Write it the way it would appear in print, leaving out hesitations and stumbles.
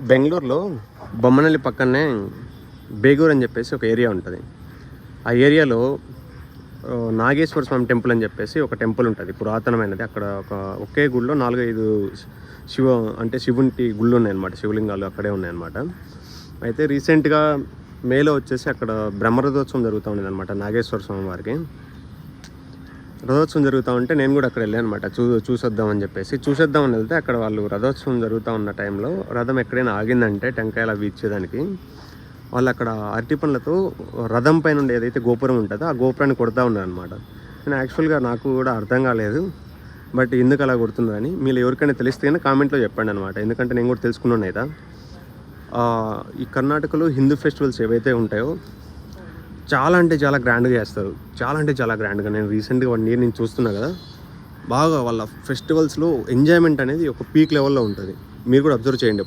బెంగళూరులో బొమ్మనల్లి పక్కనే బేగూర్ అని చెప్పేసి ఒక ఏరియా ఉంటుంది. ఆ ఏరియాలో నాగేశ్వర స్వామి టెంపుల్ అని చెప్పేసి ఒక టెంపుల్ ఉంటుంది, పురాతనమైనది. అక్కడ ఒకే గుడిలో 4-5 శివుని గుళ్ళు ఉన్నాయన్నమాట, శివలింగాలు అక్కడే ఉన్నాయన్నమాట. అయితే రీసెంట్గా మేలో వచ్చేసి అక్కడ బ్రహ్మరథోత్సవం జరుగుతూ ఉండేది అనమాట. నాగేశ్వర స్వామి వారికి రథోత్సవం జరుగుతూ ఉంటే నేను కూడా అక్కడ వెళ్ళాను అనమాట. చూసొద్దామని వెళ్తే అక్కడ వాళ్ళు రథోత్సవం జరుగుతూ ఉన్న టైంలో రథం ఎక్కడైనా ఆగిందంటే టెంకాయలు అవి ఇచ్చేదానికి వాళ్ళు అక్కడ అరటి పండ్లతో రథం పైన ఉండే ఏదైతే గోపురం ఉంటుందో ఆ గోపురాన్ని కొడుతూ ఉన్నారనమాట. నేను యాక్చువల్గా నాకు కూడా అర్థం కాలేదు, బట్ ఎందుకు అలా కొడుతున్నారని మీరు ఎవరికైనా తెలిస్తే కానీ కామెంట్లో చెప్పండి అనమాట. ఎందుకంటే నేను కూడా తెలుసుకున్నాను అయితే ఈ కర్ణాటకలో హిందూ ఫెస్టివల్స్ ఏవైతే ఉంటాయో చాలా అంటే చాలా గ్రాండ్గా చేస్తారు. చాలా గ్రాండ్గా. నేను రీసెంట్గా 1 year నుంచి చూస్తున్నా కదా, బాగా వాళ్ళ ఫెస్టివల్స్లో ఎంజాయ్మెంట్ అనేది ఒక పీక్ లెవెల్లో ఉంటుంది. మీరు కూడా అబ్జర్వ్ చేయండి.